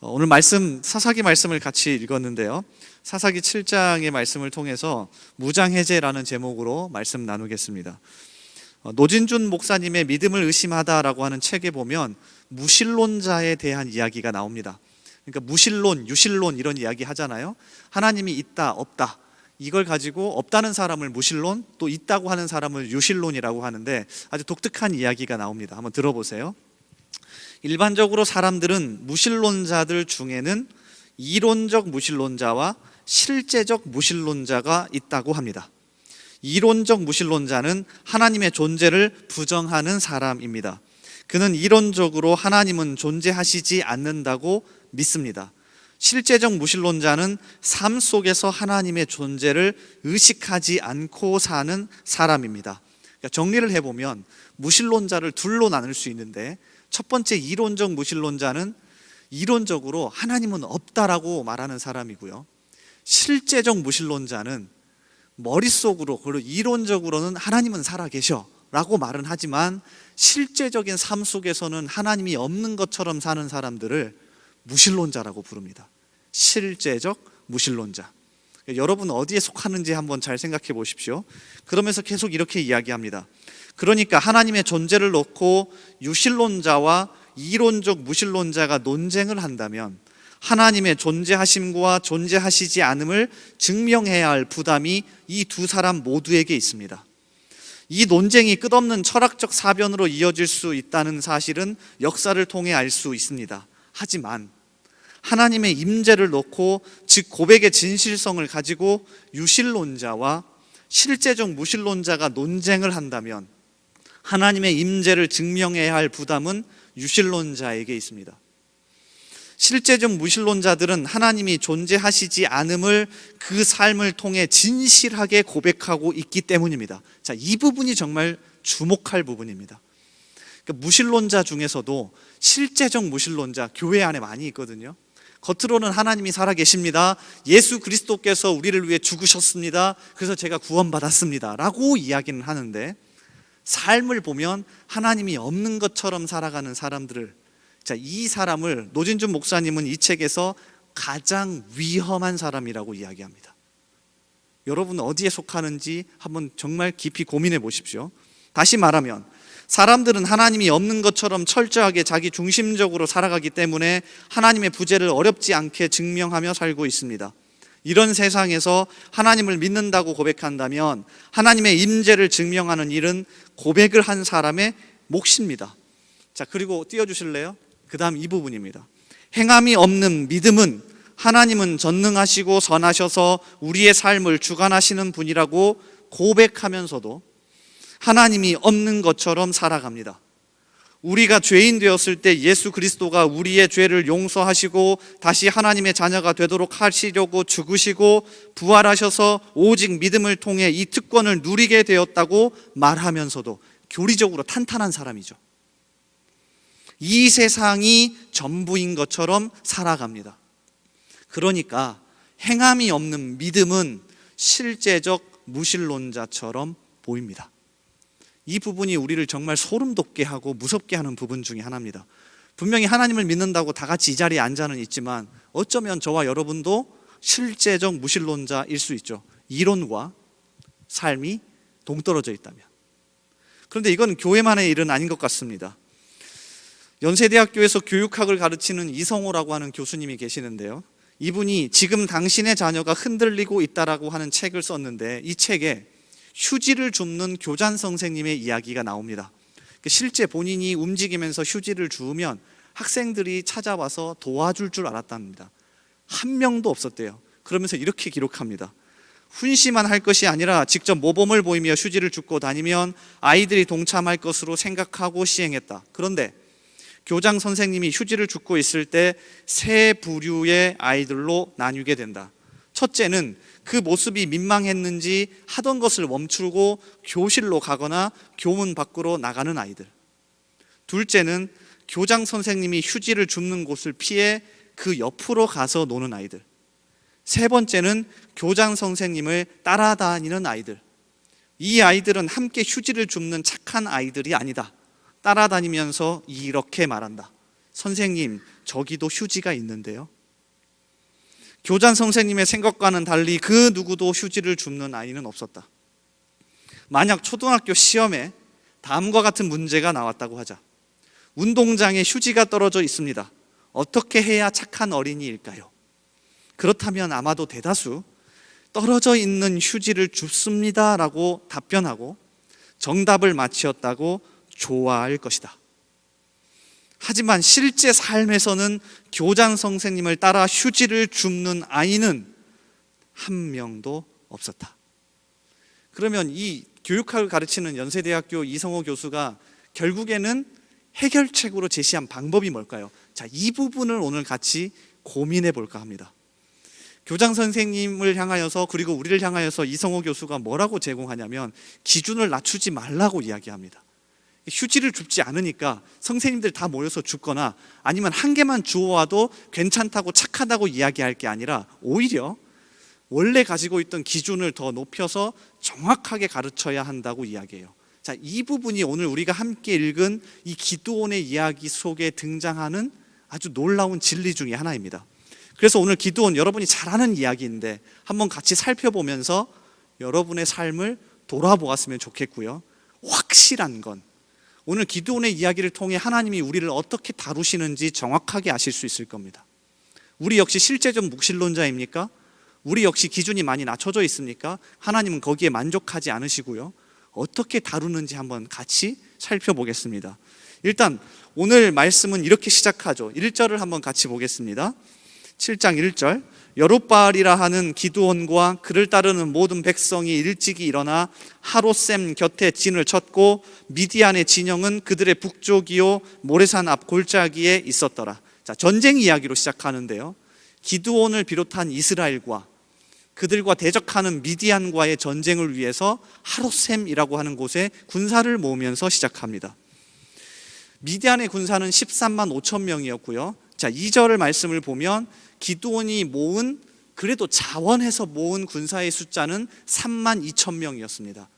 오늘 말씀 사사기 말씀을 같이 읽었는데요. 사사기 7장의 말씀을 통해서 무장해제라는 제목으로 말씀 나누겠습니다. 노진준 목사님의 믿음을 의심하다라고 하는 책에 보면 무신론자에 대한 이야기가 나옵니다. 그러니까 무신론, 유신론 이런 이야기 하잖아요. 하나님이 있다, 없다. 이걸 가지고 없다는 사람을 무신론, 또 있다고 하는 사람을 유신론이라고 하는데 아주 독특한 이야기가 나옵니다. 한번 들어보세요. 일반적으로 사람들은 무신론자들 중에는 이론적 무신론자와 실제적 무신론자가 있다고 합니다. 이론적 무신론자는 하나님의 존재를 부정하는 사람입니다. 그는 이론적으로 하나님은 존재하시지 않는다고 믿습니다. 실제적 무신론자는 삶 속에서 하나님의 존재를 의식하지 않고 사는 사람입니다. 그러니까 정리를 해보면 무신론자를 둘로 나눌 수 있는데, 첫 번째 이론적 무신론자는 이론적으로 하나님은 없다라고 말하는 사람이고요. 실제적 무신론자는 머릿속으로, 그리고 이론적으로는 하나님은 살아계셔 라고 말은 하지만 실제적인 삶 속에서는 하나님이 없는 것처럼 사는 사람들을 무신론자라고 부릅니다. 실제적 무신론자. 여러분 어디에 속하는지 한번 잘 생각해 보십시오. 그러면서 계속 이렇게 이야기합니다. 그러니까 하나님의 존재를 놓고 유신론자와 이론적 무신론자가 논쟁을 한다면 하나님의 존재하심과 존재하시지 않음을 증명해야 할 부담이 이 두 사람 모두에게 있습니다. 이 논쟁이 끝없는 철학적 사변으로 이어질 수 있다는 사실은 역사를 통해 알 수 있습니다. 하지만 하나님의 임재를 놓고, 즉 고백의 진실성을 가지고 유신론자와 실제적 무신론자가 논쟁을 한다면 하나님의 임재를 증명해야 할 부담은 유신론자에게 있습니다. 실제적 무신론자들은 하나님이 존재하시지 않음을 그 삶을 통해 진실하게 고백하고 있기 때문입니다. 자, 이 부분이 정말 주목할 부분입니다. 그러니까 무신론자 중에서도 실제적 무신론자 교회 안에 많이 있거든요. 겉으로는 하나님이 살아계십니다, 예수 그리스도께서 우리를 위해 죽으셨습니다, 그래서 제가 구원받았습니다 라고 이야기는 하는데, 삶을 보면 하나님이 없는 것처럼 살아가는 사람들을, 자, 이 사람을 노진준 목사님은 이 책에서 가장 위험한 사람이라고 이야기합니다. 여러분 어디에 속하는지 한번 정말 깊이 고민해 보십시오. 다시 말하면 사람들은 하나님이 없는 것처럼 철저하게 자기 중심적으로 살아가기 때문에 하나님의 부재를 어렵지 않게 증명하며 살고 있습니다. 이런 세상에서 하나님을 믿는다고 고백한다면 하나님의 임재를 증명하는 일은 고백을 한 사람의 몫입니다. 자, 그리고 띄워주실래요? 그 다음 이 부분입니다. 행함이 없는 믿음은 하나님은 전능하시고 선하셔서 우리의 삶을 주관하시는 분이라고 고백하면서도 하나님이 없는 것처럼 살아갑니다. 우리가 죄인 되었을 때 예수 그리스도가 우리의 죄를 용서하시고 다시 하나님의 자녀가 되도록 하시려고 죽으시고 부활하셔서 오직 믿음을 통해 이 특권을 누리게 되었다고 말하면서도 교리적으로 탄탄한 사람이죠. 이 세상이 전부인 것처럼 살아갑니다. 그러니까 행함이 없는 믿음은 실제적 무신론자처럼 보입니다. 이 부분이 우리를 정말 소름 돋게 하고 무섭게 하는 부분 중에 하나입니다. 분명히 하나님을 믿는다고 다 같이 이 자리에 앉아는 있지만 어쩌면 저와 여러분도 실제적 무신론자일 수 있죠. 이론과 삶이 동떨어져 있다면. 그런데 이건 교회만의 일은 아닌 것 같습니다. 연세대학교에서 교육학을 가르치는 이성호라고 하는 교수님이 계시는데요, 이분이 지금 당신의 자녀가 흔들리고 있다라고 하는 책을 썼는데, 이 책에 휴지를 줍는 교장 선생님의 이야기가 나옵니다. 실제 본인이 움직이면서 휴지를 주우면 학생들이 찾아와서 도와줄 줄 알았답니다. 한 명도 없었대요. 그러면서 이렇게 기록합니다. 훈시만 할 것이 아니라 직접 모범을 보이며 휴지를 줍고 다니면 아이들이 동참할 것으로 생각하고 시행했다. 그런데 교장 선생님이 휴지를 줍고 있을 때 세 부류의 아이들로 나뉘게 된다. 첫째는 그 모습이 민망했는지 하던 것을 멈추고 교실로 가거나 교문 밖으로 나가는 아이들. 둘째는 교장 선생님이 휴지를 줍는 곳을 피해 그 옆으로 가서 노는 아이들. 세 번째는 교장 선생님을 따라다니는 아이들. 이 아이들은 함께 휴지를 줍는 착한 아이들이 아니다. 따라다니면서 이렇게 말한다. 선생님, 저기도 휴지가 있는데요. 교장 선생님의 생각과는 달리 그 누구도 휴지를 줍는 아이는 없었다. 만약 초등학교 시험에 다음과 같은 문제가 나왔다고 하자. 운동장에 휴지가 떨어져 있습니다. 어떻게 해야 착한 어린이일까요? 그렇다면 아마도 대다수 떨어져 있는 휴지를 줍습니다 라고 답변하고 정답을 맞히었다고 좋아할 것이다. 하지만 실제 삶에서는 교장 선생님을 따라 휴지를 줍는 아이는 한 명도 없었다. 그러면 이 교육학을 가르치는 연세대학교 이성호 교수가 결국에는 해결책으로 제시한 방법이 뭘까요? 자, 이 부분을 오늘 같이 고민해 볼까 합니다. 교장 선생님을 향하여서 그리고 우리를 향하여서 이성호 교수가 뭐라고 제공하냐면 기준을 낮추지 말라고 이야기합니다. 휴지를 줍지 않으니까 선생님들 다 모여서 줍거나 아니면 한 개만 주워와도 괜찮다고 착하다고 이야기할 게 아니라 오히려 원래 가지고 있던 기준을 더 높여서 정확하게 가르쳐야 한다고 이야기해요. 자, 이 부분이 오늘 우리가 함께 읽은 이 기드온의 이야기 속에 등장하는 아주 놀라운 진리 중에 하나입니다. 그래서 오늘 기드온 여러분이 잘 아는 이야기인데 한번 같이 살펴보면서 여러분의 삶을 돌아보았으면 좋겠고요. 확실한 건 오늘 기드온의 이야기를 통해 하나님이 우리를 어떻게 다루시는지 정확하게 아실 수 있을 겁니다. 우리 역시 실제적 묵신론자입니까? 우리 역시 기준이 많이 낮춰져 있습니까? 하나님은 거기에 만족하지 않으시고요. 어떻게 다루는지 한번 같이 살펴보겠습니다. 일단 오늘 말씀은 이렇게 시작하죠. 1절을 한번 같이 보겠습니다. 7장 1절, 여룻바알이라 하는 기드온과 그를 따르는 모든 백성이 일찍이 일어나 하롯셈 곁에 진을 쳤고 미디안의 진영은 그들의 북쪽이요 모레산 앞 골짜기에 있었더라. 자, 전쟁 이야기로 시작하는데요. 기드온을 비롯한 이스라엘과 그들과 대적하는 미디안과의 전쟁을 위해서 하롯셈이라고 하는 곳에 군사를 모으면서 시작합니다. 미디안의 군사는 13만 5천 명이었고요. 자, 2절 말씀을 보면 기드온이 모은 그래도 자원해서 모은 군사의 숫자는 3만 2천 명이었습니다.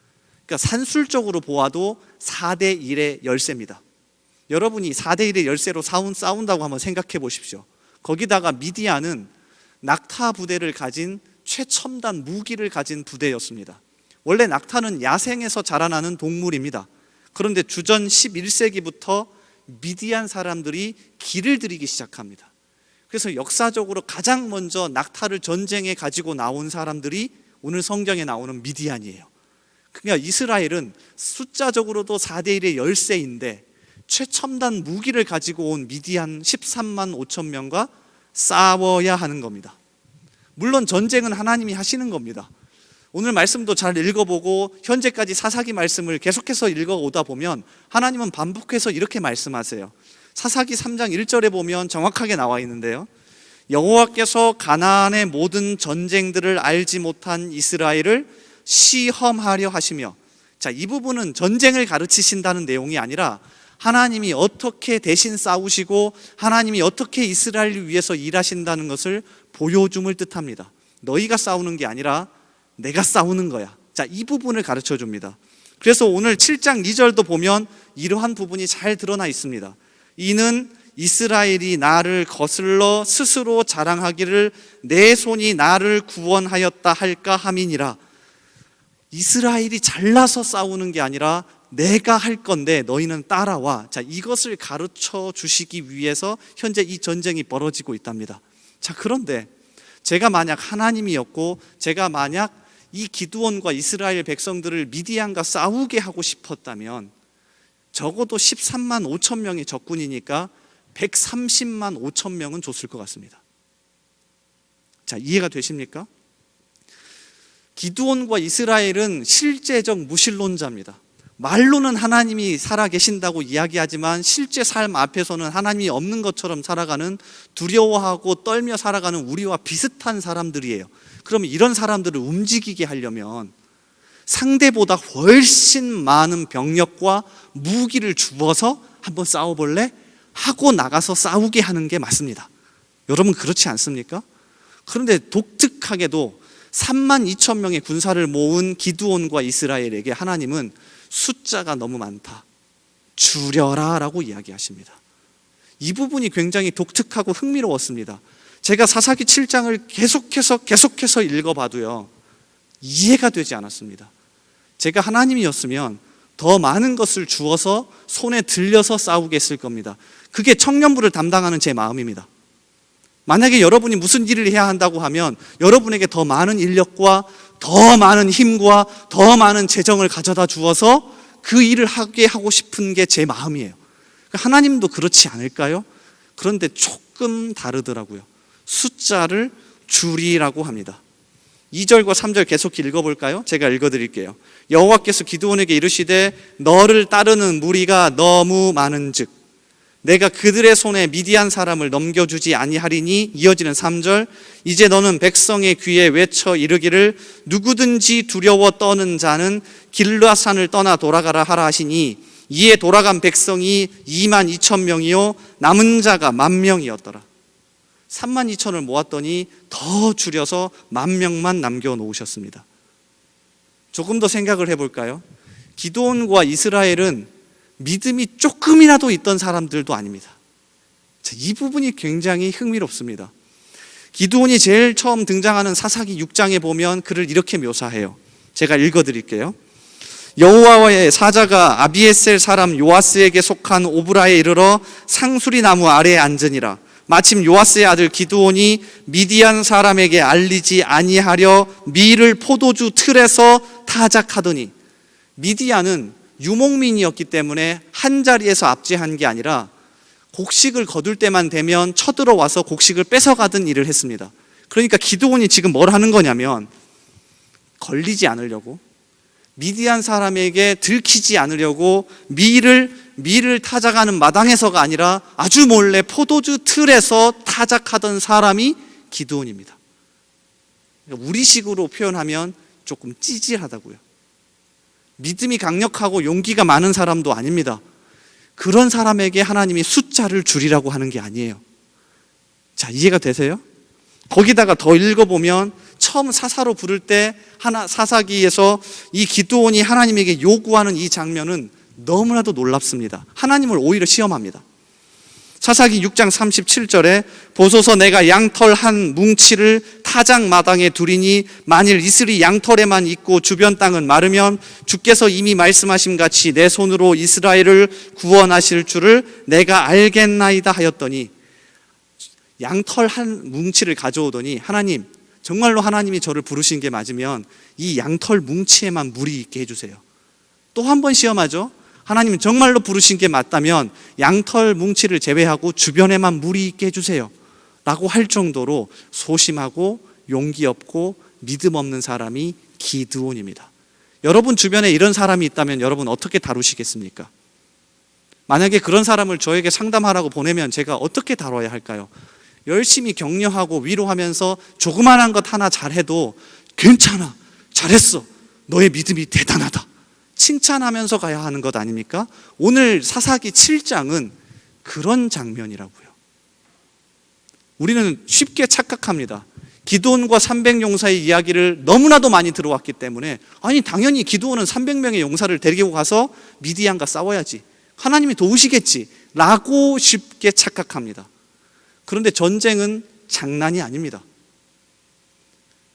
그러니까 산술적으로 보아도 4대 1의 열세입니다. 여러분이 4대 1의 열세로 싸운다고 한번 생각해 보십시오. 거기다가 미디안은 낙타 부대를 가진 최첨단 무기를 가진 부대였습니다. 원래 낙타는 야생에서 자라나는 동물입니다. 그런데 주전 11세기부터 미디안 사람들이 길을 들이기 시작합니다. 그래서 역사적으로 가장 먼저 낙타를 전쟁에 가지고 나온 사람들이 오늘 성경에 나오는 미디안이에요. 그러니까 이스라엘은 숫자적으로도 4대 1의 열세인데 최첨단 무기를 가지고 온 미디안 13만 5천 명과 싸워야 하는 겁니다. 물론 전쟁은 하나님이 하시는 겁니다. 오늘 말씀도 잘 읽어보고 현재까지 사사기 말씀을 계속해서 읽어오다 보면 하나님은 반복해서 이렇게 말씀하세요. 사사기 3장 1절에 보면 정확하게 나와 있는데요. 여호와께서 가나안의 모든 전쟁들을 알지 못한 이스라엘을 시험하려 하시며, 자, 이 부분은 전쟁을 가르치신다는 내용이 아니라 하나님이 어떻게 대신 싸우시고 하나님이 어떻게 이스라엘을 위해서 일하신다는 것을 보여줌을 뜻합니다. 너희가 싸우는 게 아니라 내가 싸우는 거야. 자, 이 부분을 가르쳐 줍니다. 그래서 오늘 7장 2절도 보면 이러한 부분이 잘 드러나 있습니다. 이는 이스라엘이 나를 거슬러 스스로 자랑하기를 내 손이 나를 구원하였다 할까 함이니라. 이스라엘이 잘나서 싸우는 게 아니라 내가 할 건데 너희는 따라와. 자, 이것을 가르쳐 주시기 위해서 현재 이 전쟁이 벌어지고 있답니다. 자, 그런데 제가 만약 하나님이었고 제가 만약 이 기드온과 이스라엘 백성들을 미디안과 싸우게 하고 싶었다면 적어도 13만 5천 명의 적군이니까 130만 5천 명은 줬을 것 같습니다. 자, 이해가 되십니까? 기드온과 이스라엘은 실제적 무신론자입니다. 말로는 하나님이 살아계신다고 이야기하지만 실제 삶 앞에서는 하나님이 없는 것처럼 살아가는, 두려워하고 떨며 살아가는 우리와 비슷한 사람들이에요. 그러면 이런 사람들을 움직이게 하려면 상대보다 훨씬 많은 병력과 무기를 주어서 한번 싸워볼래? 하고 나가서 싸우게 하는 게 맞습니다. 여러분 그렇지 않습니까? 그런데 독특하게도 3만 2천 명의 군사를 모은 기드온과 이스라엘에게 하나님은 숫자가 너무 많다, 줄여라 라고 이야기하십니다. 이 부분이 굉장히 독특하고 흥미로웠습니다. 제가 사사기 7장을 계속해서 읽어봐도요, 이해가 되지 않았습니다. 제가 하나님이었으면 더 많은 것을 주어서 손에 들려서 싸우겠을 겁니다. 그게 청년부를 담당하는 제 마음입니다. 만약에 여러분이 무슨 일을 해야 한다고 하면 여러분에게 더 많은 인력과 더 많은 힘과 더 많은 재정을 가져다 주어서 그 일을 하게 하고 싶은 게 제 마음이에요. 하나님도 그렇지 않을까요? 그런데 조금 다르더라고요. 숫자를 줄이라고 합니다. 2절과 3절 계속 읽어볼까요? 제가 읽어드릴게요. 여호와께서 기드온에게 이르시되 너를 따르는 무리가 너무 많은즉 내가 그들의 손에 미디안 사람을 넘겨주지 아니하리니. 이어지는 3절, 이제 너는 백성의 귀에 외쳐 이르기를 누구든지 두려워 떠는 자는 길르앗산을 떠나 돌아가라 하라 하시니 이에 돌아간 백성이 22,000명이요 남은 자가 10,000명이었더라. 32,000을 모았더니 더 줄여서 10,000명만 남겨놓으셨습니다. 조금 더 생각을 해볼까요? 기드온과 이스라엘은 믿음이 조금이라도 있던 사람들도 아닙니다. 이 부분이 굉장히 흥미롭습니다. 기드온이 제일 처음 등장하는 사사기 6장에 보면 그를 이렇게 묘사해요. 제가 읽어드릴게요. 여호와의 사자가 아비에셀 사람 요아스에게 속한 오브라에 이르러 상수리 나무 아래에 앉으니라. 마침 요아스의 아들 기드온이 미디안 사람에게 알리지 아니하려 밀을 포도주 틀에서 타작하더니, 미디안은 유목민이었기 때문에 한 자리에서 압제한 게 아니라 곡식을 거둘 때만 되면 쳐들어와서 곡식을 뺏어가던 일을 했습니다. 그러니까 기드온이 지금 뭘 하는 거냐면 걸리지 않으려고, 미디안 사람에게 들키지 않으려고 밀을 타작하는 마당에서가 아니라 아주 몰래 포도주 틀에서 타작하던 사람이 기드온입니다. 우리식으로 표현하면 조금 찌질하다고요. 믿음이 강력하고 용기가 많은 사람도 아닙니다. 그런 사람에게 하나님이 숫자를 줄이라고 하는 게 아니에요. 자, 이해가 되세요? 거기다가 더 읽어보면 처음 사사로 부를 때 사사기에서 이 기드온이 하나님에게 요구하는 이 장면은 너무나도 놀랍습니다. 하나님을 오히려 시험합니다. 사사기 6장 37절에 보소서 내가 양털 한 뭉치를 타작 마당에 두리니 만일 이슬이 양털에만 있고 주변 땅은 마르면 주께서 이미 말씀하신 같이 내 손으로 이스라엘을 구원하실 줄을 내가 알겠나이다 하였더니, 양털 한 뭉치를 가져오더니 하나님, 정말로 하나님이 저를 부르신 게 맞으면 이 양털 뭉치에만 물이 있게 해주세요. 또 한 번 시험하죠. 하나님은 정말로 부르신 게 맞다면 양털 뭉치를 제외하고 주변에만 물이 있게 해주세요 라고 할 정도로 소심하고 용기 없고 믿음 없는 사람이 기드온입니다. 여러분 주변에 이런 사람이 있다면 여러분 어떻게 다루시겠습니까? 만약에 그런 사람을 저에게 상담하라고 보내면 제가 어떻게 다뤄야 할까요? 열심히 격려하고 위로하면서 조그만한 것 하나 잘해도 괜찮아, 잘했어, 너의 믿음이 대단하다, 칭찬하면서 가야 하는 것 아닙니까? 오늘 사사기 7장은 그런 장면이라고요. 우리는 쉽게 착각합니다. 기드온과 300용사의 이야기를 너무나도 많이 들어왔기 때문에 아니 당연히 기드온은 300명의 용사를 데리고 가서 미디안과 싸워야지, 하나님이 도우시겠지 라고 쉽게 착각합니다. 그런데 전쟁은 장난이 아닙니다.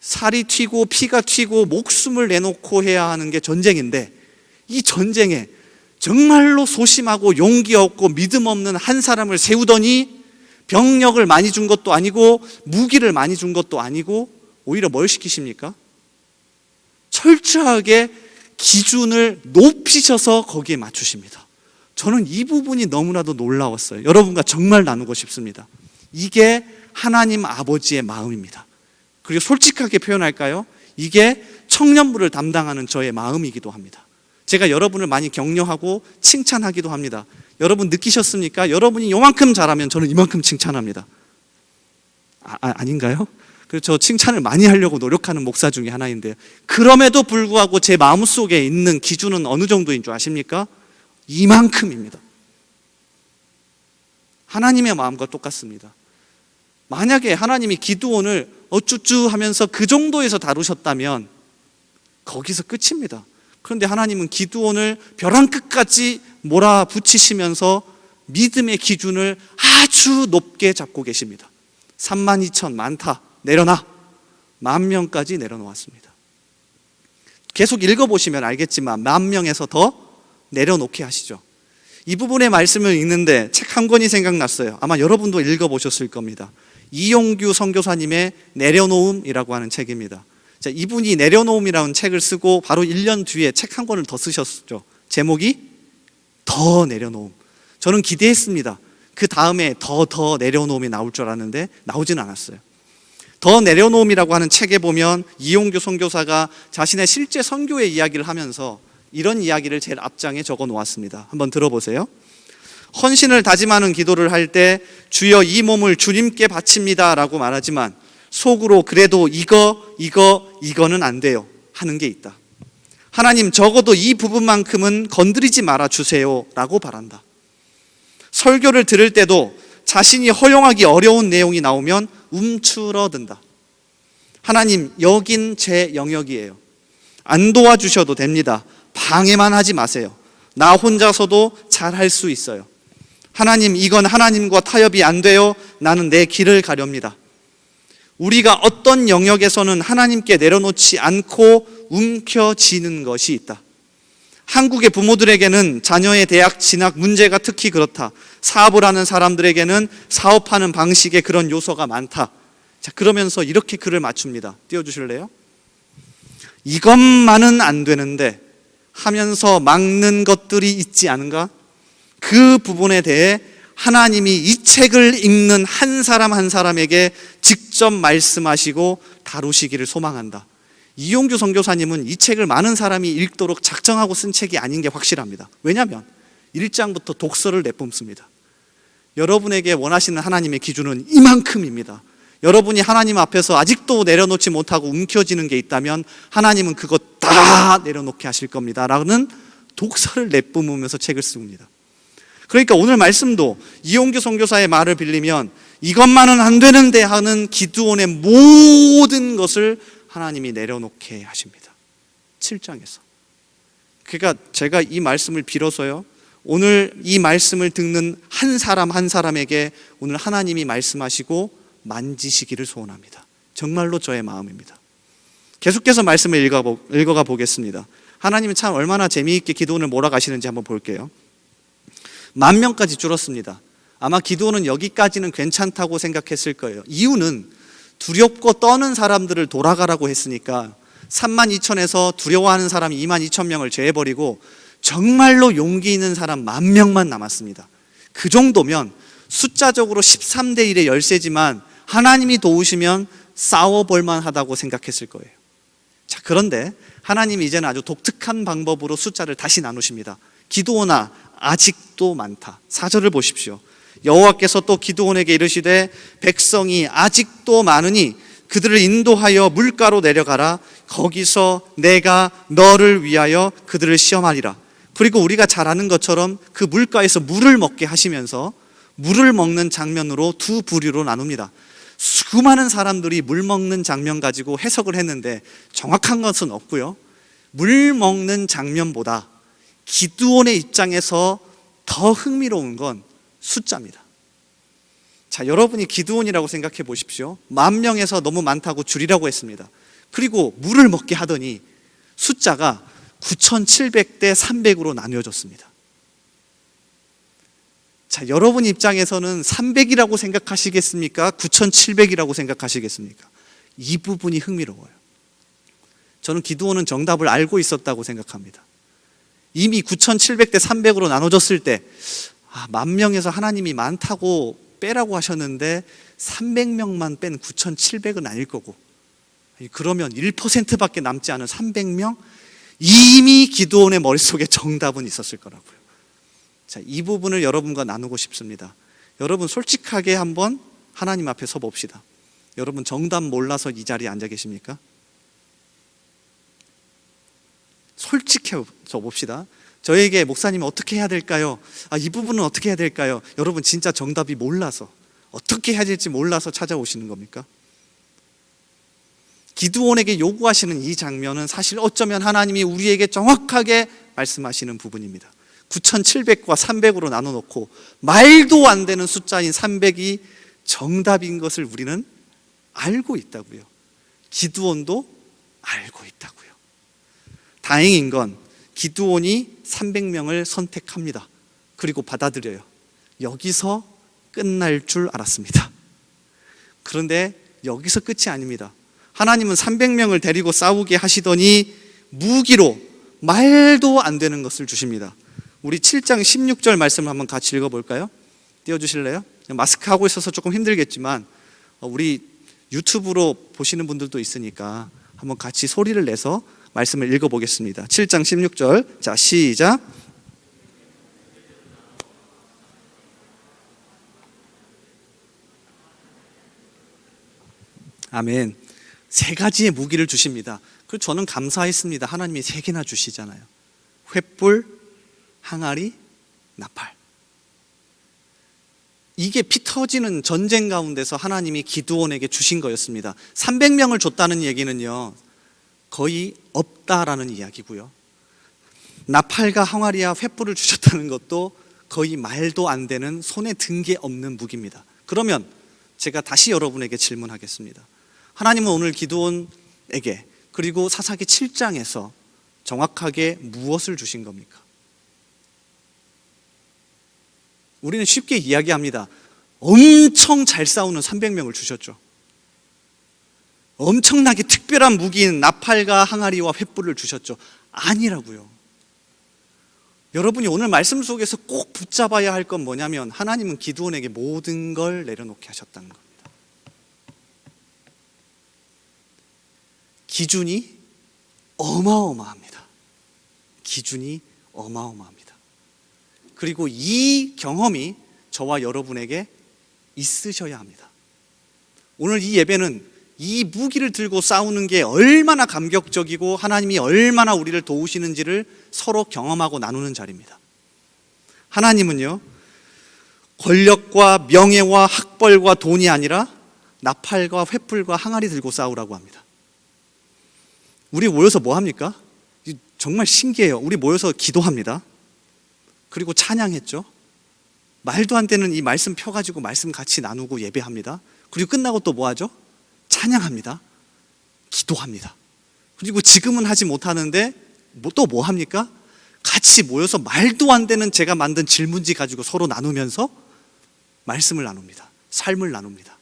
살이 튀고 피가 튀고 목숨을 내놓고 해야 하는 게 전쟁인데, 이 전쟁에 정말로 소심하고 용기 없고 믿음 없는 한 사람을 세우더니 병력을 많이 준 것도 아니고 무기를 많이 준 것도 아니고 오히려 뭘 시키십니까? 철저하게 기준을 높이셔서 거기에 맞추십니다. 저는 이 부분이 너무나도 놀라웠어요. 여러분과 정말 나누고 싶습니다. 이게 하나님 아버지의 마음입니다. 그리고 솔직하게 표현할까요? 이게 청년부를 담당하는 저의 마음이기도 합니다. 제가 여러분을 많이 격려하고 칭찬하기도 합니다. 여러분 느끼셨습니까? 여러분이 요만큼 잘하면 저는 이만큼 칭찬합니다. 아닌가요? 그래서 저 칭찬을 많이 하려고 노력하는 목사 중에 하나인데요. 그럼에도 불구하고 제 마음속에 있는 기준은 어느 정도인 줄 아십니까? 이만큼입니다. 하나님의 마음과 똑같습니다. 만약에 하나님이 기드온을 어쭈쭈 하면서 그 정도에서 다루셨다면 거기서 끝입니다. 그런데 하나님은 기드온을 벼랑 끝까지 몰아붙이시면서 믿음의 기준을 아주 높게 잡고 계십니다. 32,000 많다, 내려놔. 10,000명까지 내려놓았습니다. 계속 읽어보시면 알겠지만 10,000명에서 더 내려놓게 하시죠. 이 부분의 말씀을 읽는데 책 한 권이 생각났어요. 아마 여러분도 읽어보셨을 겁니다. 이용규 선교사님의 내려놓음이라고 하는 책입니다. 자, 이분이 내려놓음이라는 책을 쓰고 바로 1년 뒤에 책 한 권을 더 쓰셨죠. 제목이 더 내려놓음. 저는 기대했습니다. 그 다음에 더 내려놓음이 나올 줄 알았는데 나오지는 않았어요. 더 내려놓음이라고 하는 책에 보면 이용규 선교사가 자신의 실제 선교의 이야기를 하면서 이런 이야기를 제일 앞장에 적어 놓았습니다. 한번 들어보세요. 헌신을 다짐하는 기도를 할 때 주여 이 몸을 주님께 바칩니다 라고 말하지만 속으로 그래도 이거는 안 돼요 하는 게 있다. 하나님 적어도 이 부분만큼은 건드리지 말아 주세요 라고 바란다. 설교를 들을 때도 자신이 허용하기 어려운 내용이 나오면 움츠러든다. 하나님, 여긴 제 영역이에요. 안 도와주셔도 됩니다. 방해만 하지 마세요. 나 혼자서도 잘 할 수 있어요. 하나님, 이건 하나님과 타협이 안 돼요. 나는 내 길을 가렵니다. 우리가 어떤 영역에서는 하나님께 내려놓지 않고 움켜쥐는 것이 있다. 한국의 부모들에게는 자녀의 대학 진학 문제가 특히 그렇다. 사업을 하는 사람들에게는 사업하는 방식에 그런 요소가 많다. 자, 그러면서 이렇게 글을 맞춥니다. 띄워주실래요? 이것만은 안 되는데 하면서 막는 것들이 있지 않은가? 그 부분에 대해 하나님이 이 책을 읽는 한 사람 한 사람에게 직접 말씀하시고 다루시기를 소망한다. 이용규 선교사님은 이 책을 많은 사람이 읽도록 작정하고 쓴 책이 아닌 게 확실합니다. 왜냐하면 1장부터 독서를 내뿜습니다. 여러분에게 원하시는 하나님의 기준은 이만큼입니다. 여러분이 하나님 앞에서 아직도 내려놓지 못하고 움켜쥐는 게 있다면 하나님은 그거 다 내려놓게 하실 겁니다 라는 독서를 내뿜으면서 책을 씁니다. 그러니까 오늘 말씀도 이용규 선교사의 말을 빌리면 이것만은 안 되는데 하는 기드온의 모든 것을 하나님이 내려놓게 하십니다. 7장에서. 그러니까 제가 이 말씀을 빌어서요, 오늘 이 말씀을 듣는 한 사람 한 사람에게 오늘 하나님이 말씀하시고 만지시기를 소원합니다. 정말로 저의 마음입니다. 계속해서 말씀을 읽어가 보겠습니다. 하나님은 참 얼마나 재미있게 기드온을 몰아가시는지 한번 볼게요. 10,000명까지 줄었습니다. 아마 기드온은 여기까지는 괜찮다고 생각했을 거예요. 이유는 두렵고 떠는 사람들을 돌아가라고 했으니까 32,000에서 두려워하는 사람 22,000명을 제해버리고 정말로 용기 있는 사람 10,000명만 남았습니다. 그 정도면 숫자적으로 13대 1의 열세지만 하나님이 도우시면 싸워볼만 하다고 생각했을 거예요. 자, 그런데 하나님이 이제는 아주 독특한 방법으로 숫자를 다시 나누십니다. 기드온아, 아직도 많다. 4절을 보십시오. 여호와께서 또 기드온에게 이르시되 백성이 아직도 많으니 그들을 인도하여 물가로 내려가라. 거기서 내가 너를 위하여 그들을 시험하리라. 그리고 우리가 잘 아는 것처럼 그 물가에서 물을 먹게 하시면서 물을 먹는 장면으로 두 부류로 나눕니다. 수많은 사람들이 물 먹는 장면 가지고 해석을 했는데 정확한 것은 없고요. 물 먹는 장면보다 기드온의 입장에서 더 흥미로운 건 숫자입니다. 자, 여러분이 기드온이라고 생각해 보십시오. 10,000명에서 너무 많다고 줄이라고 했습니다. 그리고 물을 먹게 하더니 숫자가 9,700대 300으로 나뉘어졌습니다. 자, 여러분 입장에서는 300이라고 생각하시겠습니까? 9,700이라고 생각하시겠습니까? 이 부분이 흥미로워요. 저는 기드온은 정답을 알고 있었다고 생각합니다. 이미 9,700대 300으로 나눠졌을 때 10,000명에서 하나님이 많다고 빼라고 하셨는데 300명만 뺀 9,700은 아닐 거고, 그러면 1%밖에 남지 않은 300명? 이미 기드온의 머릿속에 정답은 있었을 거라고요. 자, 이 부분을 여러분과 나누고 싶습니다. 여러분 솔직하게 한번 하나님 앞에 서 봅시다. 여러분 정답 몰라서 이 자리에 앉아 계십니까? 솔직해서 봅시다. 저에게 목사님 어떻게 해야 될까요? 이 부분은 어떻게 해야 될까요? 여러분 진짜 정답이 몰라서, 어떻게 해야 될지 몰라서 찾아오시는 겁니까? 기드온에게 요구하시는 이 장면은 사실 어쩌면 하나님이 우리에게 정확하게 말씀하시는 부분입니다. 9,700과 300으로 나눠 놓고 말도 안 되는 숫자인 300이 정답인 것을 우리는 알고 있다고요. 기드온도 알고 있다고요. 다행인 건 기드온이 300명을 선택합니다. 그리고 받아들여요. 여기서 끝날 줄 알았습니다. 그런데 여기서 끝이 아닙니다. 하나님은 300명을 데리고 싸우게 하시더니 무기로 말도 안 되는 것을 주십니다. 우리 7장 16절 말씀을 한번 같이 읽어볼까요? 띄워주실래요? 마스크 하고 있어서 조금 힘들겠지만 우리 유튜브로 보시는 분들도 있으니까 한번 같이 소리를 내서 말씀을 읽어보겠습니다. 7장 16절. 자, 시작. 아멘. 세 가지의 무기를 주십니다. 그래서 저는 감사했습니다. 하나님이 세 개나 주시잖아요. 횃불, 항아리, 나팔. 이게 피 터지는 전쟁 가운데서 하나님이 기드온에게 주신 거였습니다. 300명을 줬다는 얘기는요, 거의 없다라는 이야기고요. 나팔과 항아리와 횃불을 주셨다는 것도 거의 말도 안 되는 손에 든 게 없는 무기입니다. 그러면 제가 다시 여러분에게 질문하겠습니다. 하나님은 오늘 기드온에게 그리고 사사기 7장에서 정확하게 무엇을 주신 겁니까? 우리는 쉽게 이야기합니다. 엄청 잘 싸우는 300명을 주셨죠. 엄청나게 특별한 무기인 나팔과 항아리와 횃불을 주셨죠. 아니라고요. 여러분이 오늘 말씀 속에서 꼭 붙잡아야 할 건 뭐냐면 하나님은 기드온에게 모든 걸 내려놓게 하셨다는 겁니다. 기준이 어마어마합니다. 기준이 어마어마합니다. 그리고 이 경험이 저와 여러분에게 있으셔야 합니다. 오늘 이 예배는 이 무기를 들고 싸우는 게 얼마나 감격적이고 하나님이 얼마나 우리를 도우시는지를 서로 경험하고 나누는 자리입니다. 하나님은요, 권력과 명예와 학벌과 돈이 아니라 나팔과 횃불과 항아리 들고 싸우라고 합니다. 우리 모여서 뭐 합니까? 정말 신기해요. 우리 모여서 기도합니다. 그리고 찬양했죠. 말도 안 되는 이 말씀 펴가지고 말씀 같이 나누고 예배합니다. 그리고 끝나고 또 뭐 하죠? 찬양합니다. 기도합니다. 그리고 지금은 하지 못하는데 또 뭐 합니까? 같이 모여서 말도 안 되는 제가 만든 질문지 가지고 서로 나누면서 말씀을 나눕니다. 삶을 나눕니다.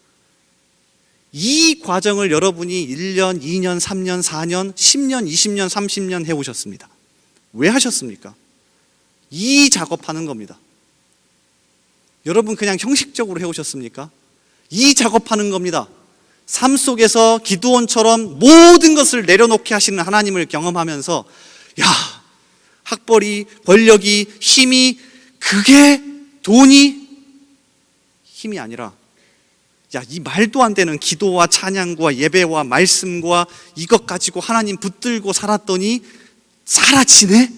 이 과정을 여러분이 1년, 2년, 3년, 4년, 10년, 20년, 30년 해오셨습니다. 왜 하셨습니까? 이 작업하는 겁니다. 여러분 그냥 형식적으로 해오셨습니까? 이 작업하는 겁니다. 삶 속에서 기드온처럼 모든 것을 내려놓게 하시는 하나님을 경험하면서 야, 학벌이, 권력이, 힘이, 그게 돈이 힘이 아니라 야, 이 말도 안 되는 기도와 찬양과 예배와 말씀과 이것 가지고 하나님 붙들고 살았더니 사라지네?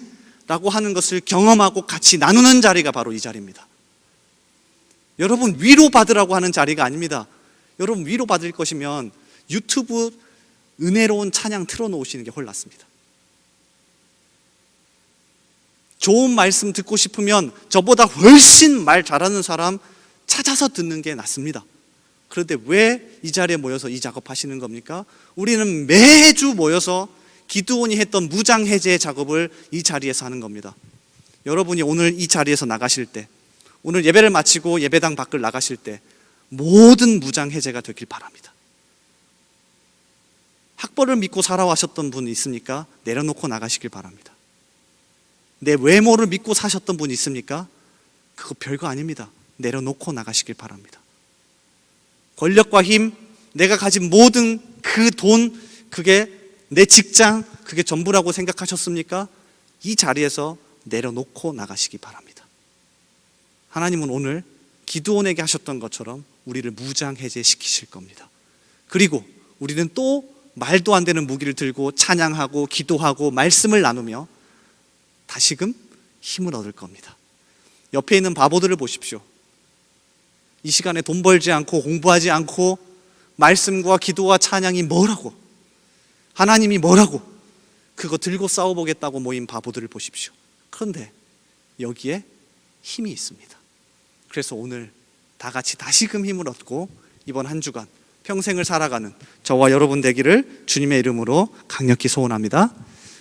라고 하는 것을 경험하고 같이 나누는 자리가 바로 이 자리입니다. 여러분 위로받으라고 하는 자리가 아닙니다. 여러분 위로받을 것이면 유튜브 은혜로운 찬양 틀어놓으시는 게 홀랐습니다. 좋은 말씀 듣고 싶으면 저보다 훨씬 말 잘하는 사람 찾아서 듣는 게 낫습니다. 그런데 왜 이 자리에 모여서 이 작업하시는 겁니까? 우리는 매주 모여서 기드온이 했던 무장 해제 작업을 이 자리에서 하는 겁니다. 여러분이 오늘 이 자리에서 나가실 때, 오늘 예배를 마치고 예배당 밖을 나가실 때 모든 무장 해제가 되길 바랍니다. 학벌을 믿고 살아와셨던 분 있습니까? 내려놓고 나가시길 바랍니다. 내 외모를 믿고 사셨던 분 있습니까? 그거 별거 아닙니다. 내려놓고 나가시길 바랍니다. 권력과 힘, 내가 가진 모든 그 돈, 그게 내 직장, 그게 전부라고 생각하셨습니까? 이 자리에서 내려놓고 나가시기 바랍니다. 하나님은 오늘 기드온에게 하셨던 것처럼 우리를 무장해제시키실 겁니다. 그리고 우리는 또 말도 안 되는 무기를 들고 찬양하고 기도하고 말씀을 나누며 다시금 힘을 얻을 겁니다. 옆에 있는 바보들을 보십시오. 이 시간에 돈 벌지 않고 공부하지 않고 말씀과 기도와 찬양이 뭐라고, 하나님이 뭐라고, 그거 들고 싸워보겠다고 모인 바보들을 보십시오. 그런데 여기에 힘이 있습니다. 그래서 오늘 다 같이 다시금 힘을 얻고 이번 한 주간 평생을 살아가는 저와 여러분 되기를 주님의 이름으로 강력히 소원합니다.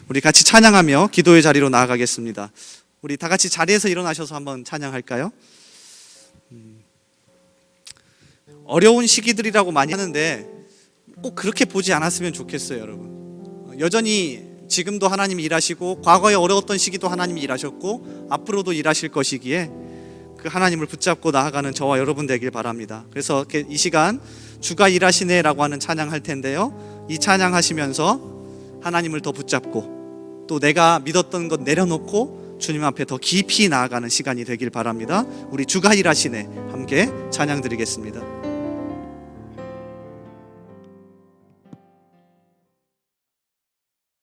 우리 같이 찬양하며 기도의 자리로 나아가겠습니다. 우리 다 같이 자리에서 일어나셔서 한번 찬양할까요? 어려운 시기들이라고 많이 하는데 꼭 그렇게 보지 않았으면 좋겠어요, 여러분. 여전히 지금도 하나님이 일하시고 과거에 어려웠던 시기도 하나님이 일하셨고 앞으로도 일하실 것이기에 그 하나님을 붙잡고 나아가는 저와 여러분 되길 바랍니다. 그래서 이 시간 주가 일하시네라고 하는 찬양할 텐데요, 이 찬양하시면서 하나님을 더 붙잡고 또 내가 믿었던 것 내려놓고 주님 앞에 더 깊이 나아가는 시간이 되길 바랍니다. 우리 주가 일하시네 함께 찬양 드리겠습니다.